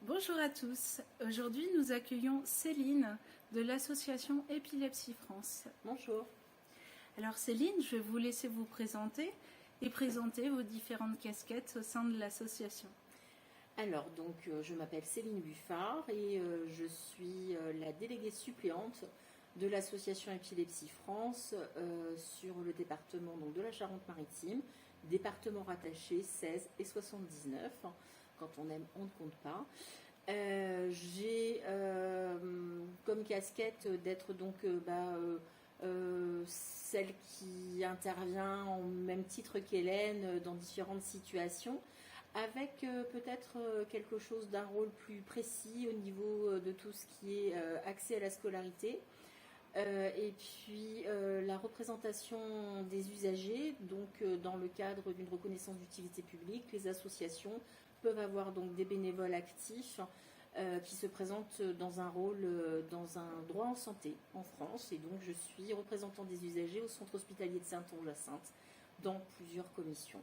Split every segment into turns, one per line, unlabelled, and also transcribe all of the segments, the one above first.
Bonjour à tous. Aujourd'hui, nous accueillons Céline de l'association Épilepsie France.
Bonjour.
Alors Céline, je vais vous laisser vous présenter et présenter vos différentes casquettes au sein de l'association.
Alors, je m'appelle Céline Buffard et je suis la déléguée suppléante de l'association Épilepsie France sur le département de la Charente-Maritime, département rattaché 16 et 79. Quand on aime, on ne compte pas. J'ai comme casquette d'être celle qui intervient au même titre qu'Hélène dans différentes situations, avec peut-être quelque chose d'un rôle plus précis au niveau de tout ce qui est accès à la scolarité. Et puis la représentation des usagers, dans le cadre d'une reconnaissance d'utilité publique, les associations peuvent avoir donc des bénévoles actifs qui se présentent dans un rôle, dans un droit en santé en France. Et donc je suis représentant des usagers au centre hospitalier de Saint-Onge-la-Sainte dans plusieurs commissions.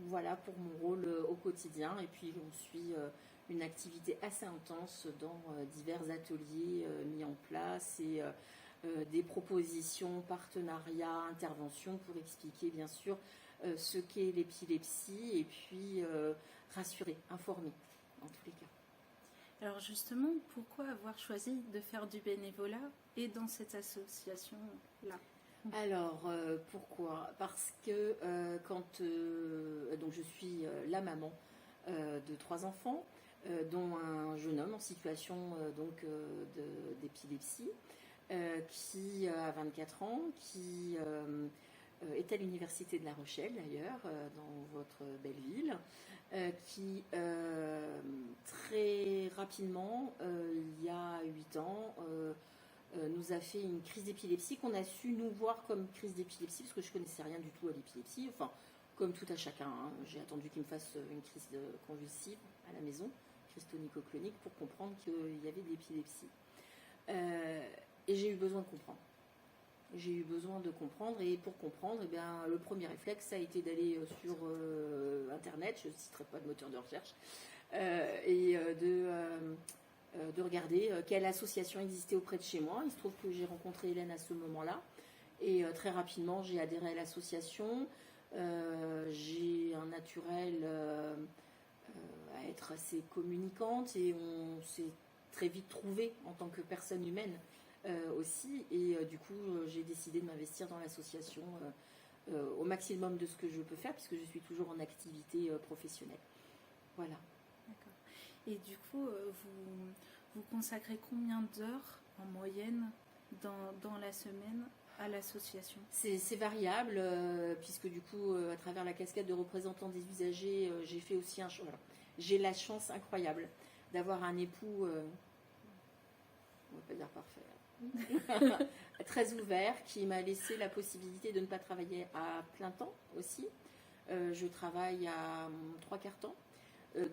Voilà pour mon rôle au quotidien. Et puis on suit une activité assez intense dans divers ateliers mis en place et des propositions, partenariats, interventions pour expliquer bien sûr ce qu'est l'épilepsie et puis rassurer, informer en tous les cas.
Alors justement, pourquoi avoir choisi de faire du bénévolat et dans cette association-là?
Alors pourquoi? Parce que donc je suis la maman de 3 enfants, dont un jeune homme en situation d'épilepsie, qui a 24 ans, qui est à l'université de La Rochelle d'ailleurs, dans votre belle ville, qui très rapidement, il y a 8 ans, nous a fait une crise d'épilepsie qu'on a su nous voir comme crise d'épilepsie, parce que je ne connaissais rien du tout à l'épilepsie, enfin comme tout à chacun, hein. J'ai attendu qu'il me fasse une crise convulsive à la maison, crise tonico-clonique, pour comprendre qu'il y avait de l'épilepsie. Et j'ai eu besoin de comprendre. J'ai eu besoin de comprendre, et pour comprendre, le premier réflexe a été d'aller sur Internet, je ne citerai pas de moteur de recherche, et de regarder quelle association existait auprès de chez moi. Il se trouve que j'ai rencontré Hélène à ce moment-là, et très rapidement j'ai adhéré à l'association. J'ai un naturel à être assez communicante, et on s'est très vite trouvé en tant que personne humaine aussi, et du coup j'ai décidé de m'investir dans l'association au maximum de ce que je peux faire, puisque je suis toujours en activité professionnelle. Voilà.
D'accord. Et du coup, vous consacrez combien d'heures en moyenne dans la semaine à l'association?
C'est variable, puisque du coup, à travers la casquette de représentant des usagers, j'ai fait aussi un choix. Alors, j'ai la chance incroyable d'avoir un époux, on va pas dire parfait, très ouvert, qui m'a laissé la possibilité de ne pas travailler à plein temps aussi. Je travaille à 3/4 temps.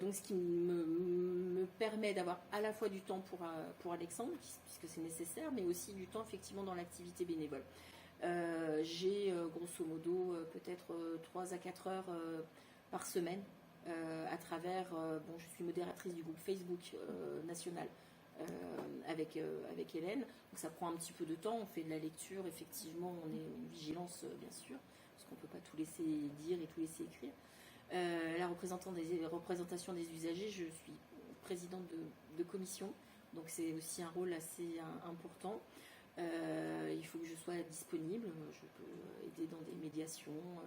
Donc ce qui me permet d'avoir à la fois du temps pour Alexandre, puisque c'est nécessaire, mais aussi du temps effectivement dans l'activité bénévole. J'ai grosso modo peut-être 3 à 4 heures par semaine à travers, je suis modératrice du groupe Facebook national avec Hélène, donc ça prend un petit peu de temps, on fait de la lecture, effectivement, on est une vigilance bien sûr, parce qu'on ne peut pas tout laisser dire et tout laisser écrire. La représentation des usagers, je suis présidente de commission, donc c'est aussi un rôle assez important. Il faut que je sois disponible, je peux aider dans des médiations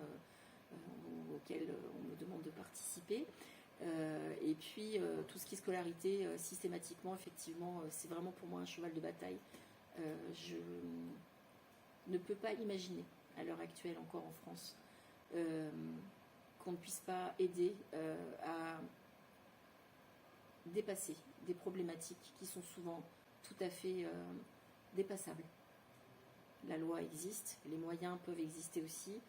auxquelles on me demande de participer. Et puis tout ce qui est scolarité, systématiquement, effectivement, c'est vraiment pour moi un cheval de bataille. Je ne peux pas imaginer, à l'heure actuelle encore en France, qu'on ne puisse pas aider à dépasser des problématiques qui sont souvent tout à fait dépassables. La loi existe, les moyens peuvent exister aussi.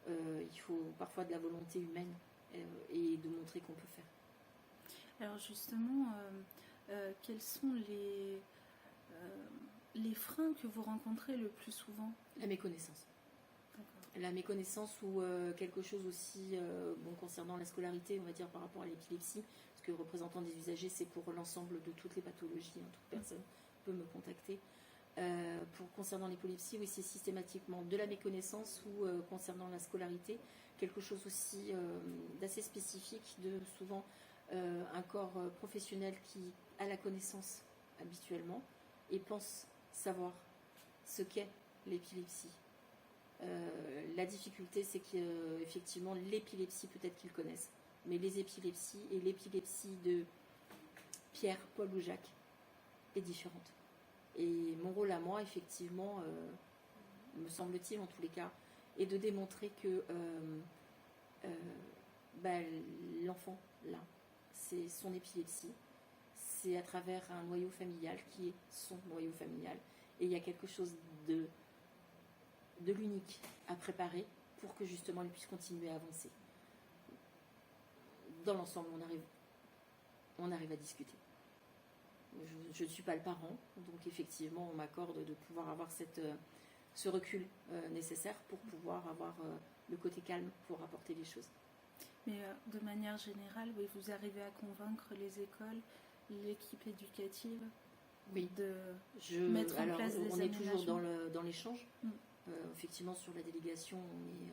Il faut parfois de la volonté humaine et de montrer qu'on peut faire.
Alors justement, quels sont les freins que vous rencontrez le plus souvent?
La méconnaissance.
D'accord.
la méconnaissance ou quelque chose aussi concernant la scolarité, on va dire par rapport à l'épilepsie, parce que représentant des usagers, c'est pour l'ensemble de toutes les pathologies, toute personne peut me contacter. Concernant l'épilepsie, oui, c'est systématiquement de la méconnaissance ou concernant la scolarité, quelque chose aussi d'assez spécifique, de souvent un corps professionnel qui a la connaissance habituellement et pense savoir ce qu'est l'épilepsie. La difficulté, c'est qu'effectivement, l'épilepsie, peut-être qu'ils connaissent, mais les épilepsies et l'épilepsie de Pierre, Paul ou Jacques est différente. Et mon rôle à moi, effectivement, me semble-t-il en tous les cas, est de démontrer que l'enfant, là, c'est son épilepsie, c'est à travers un noyau familial qui est son noyau familial, et il y a quelque chose de l'unique à préparer pour que justement il puisse continuer à avancer. Dans l'ensemble, on arrive à discuter. Je ne suis pas le parent, donc effectivement on m'accorde de pouvoir avoir ce recul nécessaire pour pouvoir avoir le côté calme pour apporter les choses.
Mais de manière générale, oui, vous arrivez à convaincre les écoles, l'équipe éducative,
oui,
de mettre en place des aménagements.
On est toujours dans l'échange. Effectivement, sur la délégation, on est,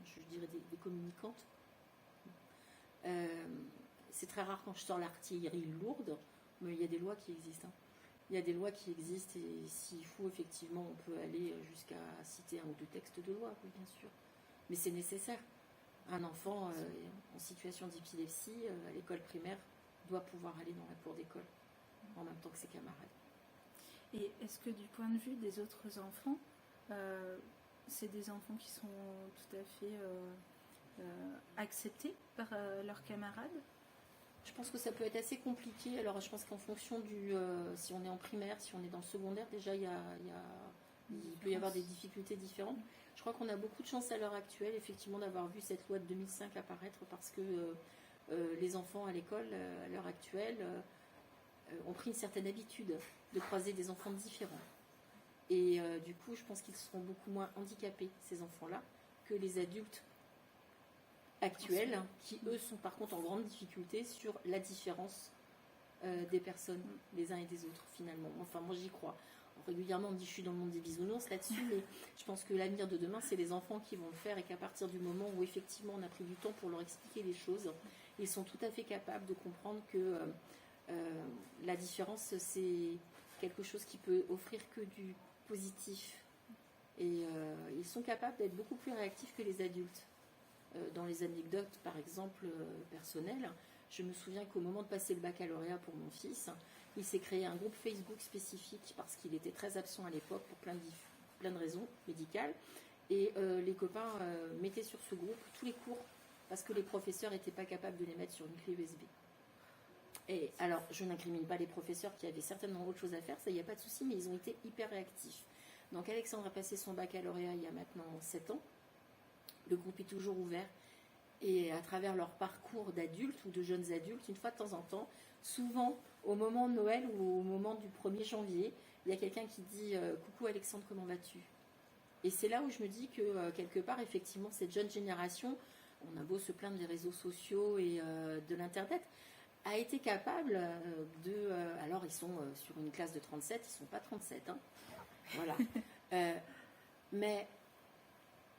je dirais, des communicantes. C'est très rare quand je sors l'artillerie lourde, mais il y a des lois qui existent. Il y a des lois qui existent et s'il faut, effectivement, on peut aller jusqu'à citer un ou deux textes de loi, oui, bien sûr. Mais c'est nécessaire. Un enfant en situation d'épilepsie, à l'école primaire, doit pouvoir aller dans la cour d'école en même temps que ses camarades. Et
est-ce que du point de vue des autres enfants, c'est des enfants qui sont tout à fait acceptés par leurs camarades?
Je pense que ça peut être assez compliqué. Alors, je pense qu'en fonction si on est en primaire, si on est dans le secondaire, déjà, il peut y avoir des difficultés différentes. Je crois qu'on a beaucoup de chance à l'heure actuelle, effectivement, d'avoir vu cette loi de 2005 apparaître parce que les enfants à l'école, à l'heure actuelle, ont pris une certaine habitude de croiser des enfants différents. Et du coup, je pense qu'ils seront beaucoup moins handicapés, ces enfants-là, que les adultes actuels, qui eux sont par contre en grande difficulté sur la différence des personnes, les uns et des autres, finalement. Enfin, moi j'y crois. Régulièrement, on me dit je suis dans le monde des bisounours là-dessus, mais je pense que l'avenir de demain, c'est les enfants qui vont le faire et qu'à partir du moment où effectivement on a pris du temps pour leur expliquer les choses, ils sont tout à fait capables de comprendre que la différence, c'est quelque chose qui peut offrir que du positif. Et ils sont capables d'être beaucoup plus réactifs que les adultes. Dans les anecdotes, par exemple, personnelles, je me souviens qu'au moment de passer le baccalauréat pour mon fils, il s'est créé un groupe Facebook spécifique parce qu'il était très absent à l'époque pour plein de raisons médicales. Et les copains mettaient sur ce groupe tous les cours parce que les professeurs n'étaient pas capables de les mettre sur une clé USB. Et alors, je n'incrimine pas les professeurs qui avaient certainement autre chose à faire, ça, il n'y a pas de souci, mais ils ont été hyper réactifs. Donc Alexandre a passé son baccalauréat il y a maintenant 7 ans. Le groupe est toujours ouvert. Et à travers leur parcours d'adultes ou de jeunes adultes, une fois de temps en temps, souvent au moment de Noël ou au moment du 1er janvier, il y a quelqu'un qui dit « Coucou Alexandre, comment vas-tu ?» Et c'est là où je me dis que quelque part, effectivement, cette jeune génération, on a beau se plaindre des réseaux sociaux et de l'Internet, a été capable alors ils sont sur une classe de 37, ils ne sont pas 37, hein, voilà. Mais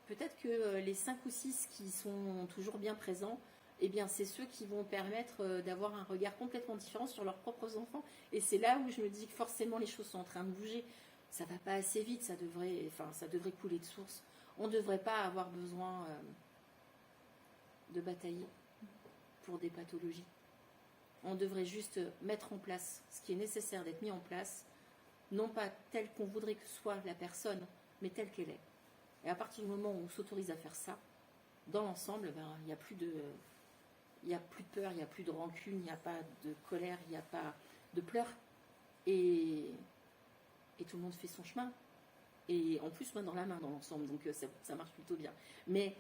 peut-être que les 5 ou 6 qui sont toujours bien présents, eh bien c'est ceux qui vont permettre d'avoir un regard complètement différent sur leurs propres enfants. Et c'est là où je me dis que forcément les choses sont en train de bouger. Ça ne va pas assez vite, ça devrait couler de source. On ne devrait pas avoir besoin de batailler pour des pathologies. On devrait juste mettre en place ce qui est nécessaire d'être mis en place, non pas tel qu'on voudrait que soit la personne, mais telle qu'elle est. Et à partir du moment où on s'autorise à faire ça, dans l'ensemble, il n'y a plus de peur, il n'y a plus de rancune, il n'y a pas de colère, il n'y a pas de pleurs. Et tout le monde fait son chemin. Et en plus, main dans la main dans l'ensemble, donc ça marche plutôt bien. Mais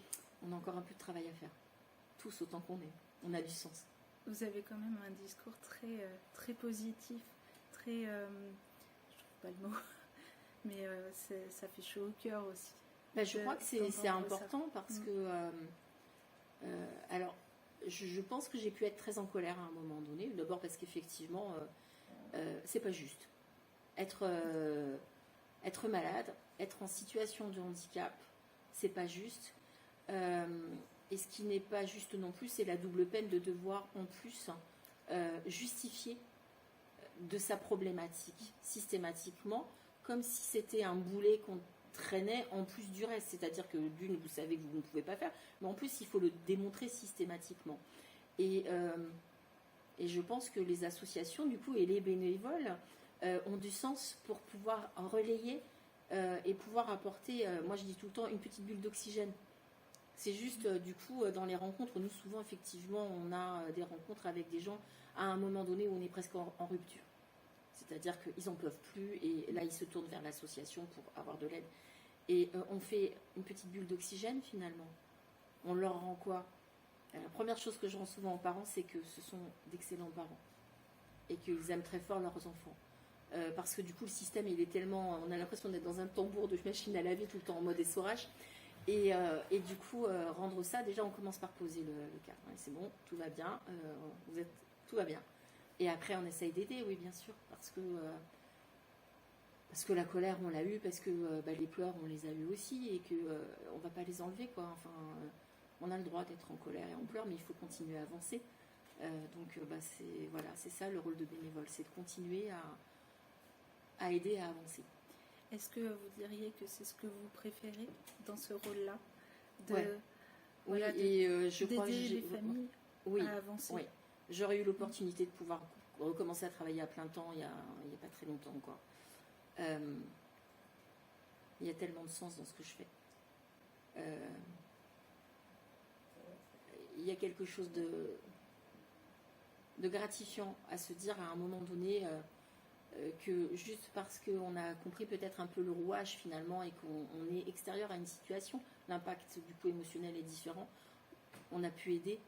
on a encore un peu de travail à faire. Tous autant qu'on est. On a du sens.
Vous avez quand même un discours très, très positif, très... je trouve pas le mot, mais ça fait chaud au cœur aussi.
Je crois que c'est important parce que alors je pense que j'ai pu être très en colère à un moment donné. D'abord parce qu'effectivement c'est pas juste. Être malade, être en situation de handicap, c'est pas juste. Et ce qui n'est pas juste non plus, c'est la double peine de devoir en plus justifier de sa problématique systématiquement, comme si c'était un boulet qu'on traînait en plus du reste. C'est-à-dire que d'une, vous savez que vous ne pouvez pas faire, mais en plus, il faut le démontrer systématiquement. Et je pense que les associations, du coup, et les bénévoles ont du sens pour pouvoir relayer et pouvoir apporter, moi je dis tout le temps, une petite bulle d'oxygène. C'est juste, du coup, dans les rencontres, nous souvent, effectivement, on a des rencontres avec des gens à un moment donné où on est presque en rupture. C'est-à-dire qu'ils n'en peuvent plus et là, ils se tournent vers l'association pour avoir de l'aide. Et on fait une petite bulle d'oxygène, finalement. On leur rend quoi? La première chose que je rends souvent aux parents, c'est que ce sont d'excellents parents et qu'ils aiment très fort leurs enfants. Parce que du coup, le système, il est tellement... On a l'impression d'être dans un tambour de machine à laver tout le temps en mode essorage. Et du coup, rendre ça, déjà, on commence par poser le cadre. C'est bon, tout va bien, tout va bien. Et après, on essaye d'aider, oui, bien sûr, parce que la colère, on l'a eue, parce que les pleurs, on les a eus aussi, et qu'on ne va pas les enlever, quoi. Enfin, on a le droit d'être en colère et en pleurs, mais il faut continuer à avancer. C'est ça le rôle de bénévole, c'est de continuer à aider à avancer.
Est-ce que vous diriez que c'est ce que vous préférez dans ce rôle-là
je crois que
d'aider les familles à avancer.
Oui. J'aurais eu l'opportunité de pouvoir recommencer à travailler à plein temps il y a pas très longtemps, quoi. Il y a tellement de sens dans ce que je fais. Il y a quelque chose de gratifiant à se dire à un moment donné que juste parce qu'on a compris peut-être un peu le rouage finalement et qu'on est extérieur à une situation, l'impact du coup émotionnel est différent, on a pu aider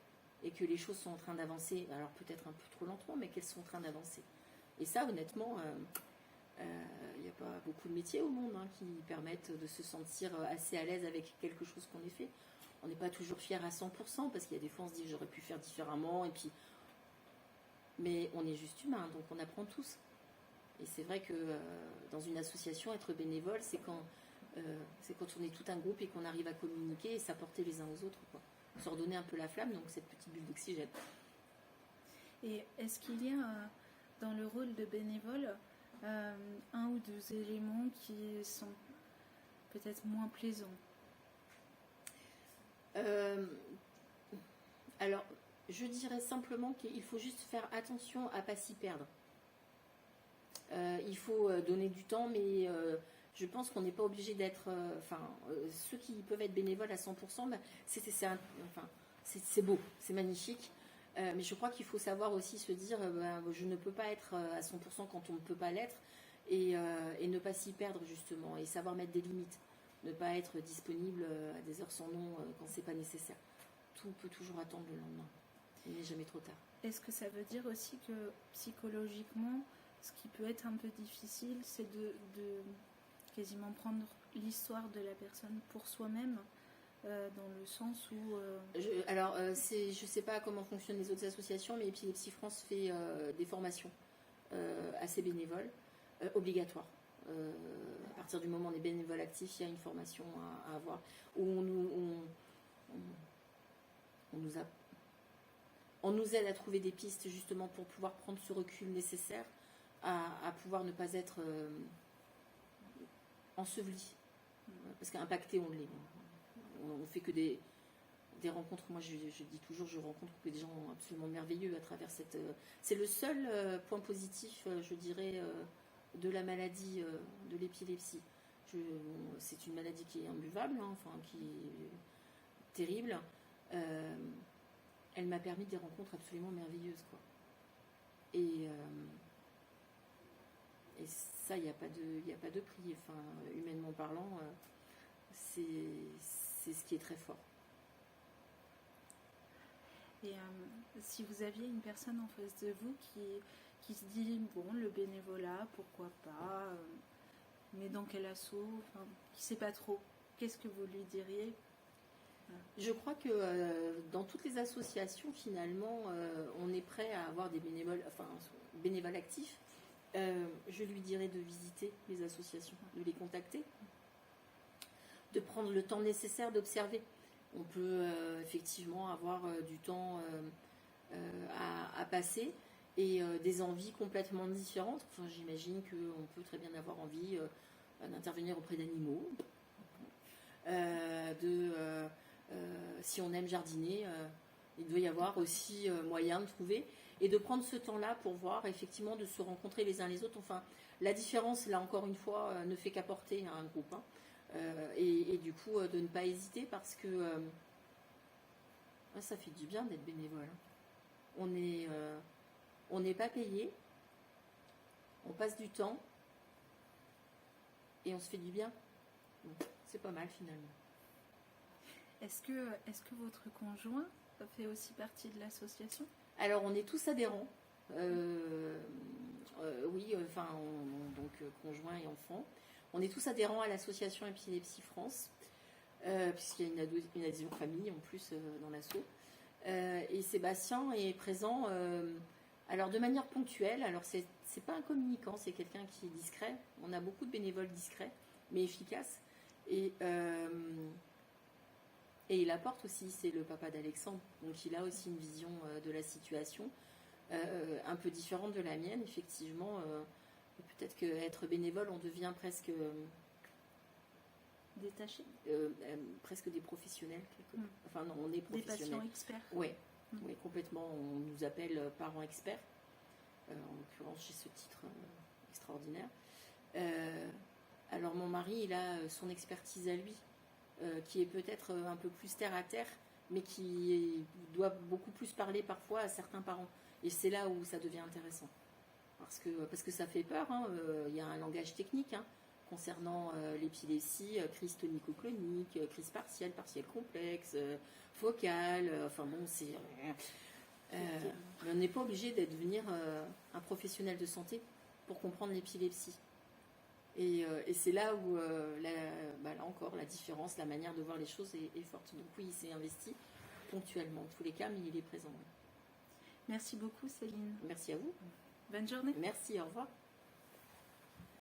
et que les choses sont en train d'avancer, alors peut-être un peu trop lentement, mais qu'elles sont en train d'avancer. Et ça, honnêtement, il n'y a pas beaucoup de métiers au monde qui permettent de se sentir assez à l'aise avec quelque chose qu'on ait fait. On n'est pas toujours fier à 100%, parce qu'il y a des fois on se dit j'aurais pu faire différemment, mais on est juste humain, donc on apprend tous. Et c'est vrai que dans une association, être bénévole, c'est quand on est tout un groupe et qu'on arrive à communiquer et s'apporter les uns aux autres, quoi. Se redonner un peu la flamme, donc cette petite bulle d'oxygène.
Et est-ce qu'il y a dans le rôle de bénévole un ou deux éléments qui sont peut-être moins plaisants?
Alors, je dirais simplement qu'il faut juste faire attention à ne pas s'y perdre. Il faut donner du temps, mais je pense qu'on n'est pas obligé d'être... ceux qui peuvent être bénévoles à 100%, c'est beau, c'est magnifique. Mais je crois qu'il faut savoir aussi se dire, je ne peux pas être à 100% quand on ne peut pas l'être, et ne pas s'y perdre justement, et savoir mettre des limites. Ne pas être disponible à des heures sans nom quand c'est pas nécessaire. Tout peut toujours attendre le lendemain. Il n'est jamais trop tard.
Est-ce que ça veut dire aussi que psychologiquement, ce qui peut être un peu difficile, c'est de quasiment prendre l'histoire de la personne pour soi-même, dans le sens où...
je ne sais pas comment fonctionnent les autres associations, mais Épilepsie France fait des formations assez bénévoles, obligatoires. À partir du moment où on est bénévole actif, il y a une formation à avoir, où on nous aide à trouver des pistes justement pour pouvoir prendre ce recul nécessaire à pouvoir ne pas être enseveli, parce qu'impacté on l'est. On fait que des rencontres. Moi je dis toujours, je rencontre que des gens absolument merveilleux à travers cette... c'est le seul point positif, je dirais, de la maladie de l'épilepsie. C'est une maladie qui est imbuvable, qui est terrible. Elle m'a permis des rencontres absolument merveilleuses, quoi. Et ça, il n'y a pas de prix. Humainement parlant, c'est ce qui est très fort.
Et si vous aviez une personne en face de vous qui se dit, bon, le bénévolat, pourquoi pas, mais dans quel assaut, qui ne sait pas trop, qu'est-ce que vous lui diriez?
Je crois que dans toutes les associations, finalement, on est prêt à avoir des bénévoles actifs. Je lui dirais de visiter les associations, de les contacter, de prendre le temps nécessaire d'observer. On peut effectivement avoir du temps à passer et des envies complètement différentes. Enfin, j'imagine qu'on peut très bien avoir envie d'intervenir auprès d'animaux, si on aime jardiner, il doit y avoir aussi moyen de trouver et de prendre ce temps-là pour voir, effectivement, de se rencontrer les uns les autres. Enfin, la différence, là encore une fois, ne fait qu'apporter à un groupe. Hein. Et du coup, de ne pas hésiter parce que ça fait du bien d'être bénévole. Hein. On n'est pas payé, on passe du temps et on se fait du bien. Donc, c'est pas mal finalement.
Est-ce que votre conjoint fait aussi partie de l'association?
Alors, on est tous adhérents. Oui, donc conjoint et enfant. On est tous adhérents à l'association Épilepsie France, puisqu'il y a une adhésion famille en plus dans l'asso. Et Sébastien est présent, alors de manière ponctuelle. Alors, c'est pas un communicant, c'est quelqu'un qui est discret. On a beaucoup de bénévoles discrets, mais efficaces. Et il apporte aussi, c'est le papa d'Alexandre, donc il a aussi une vision de la situation un peu différente de la mienne, effectivement. Peut-être qu'être bénévole, on devient presque
détaché,
presque des professionnels. Enfin non, on est professionnels.
Des patients experts.
Oui, oui, complètement. On nous appelle parents experts. En l'occurrence, j'ai ce titre extraordinaire. Alors mon mari, il a son expertise à lui. Qui est peut-être un peu plus terre à terre, mais qui doit beaucoup plus parler parfois à certains parents. Et c'est là où ça devient intéressant. Parce que ça fait peur, hein. Il y a un langage technique hein, concernant l'épilepsie, crise tonico-clonique, crise partielle, partielle complexe, focale, enfin bon, c'est... on n'est pas obligé de devenir un professionnel de santé pour comprendre l'épilepsie. Et c'est là où, là encore, la différence, la manière de voir les choses est forte. Donc oui, il s'est investi ponctuellement, en tous les cas, mais il est présent.
Merci beaucoup, Céline.
Merci à vous.
Bonne journée.
Merci, au revoir.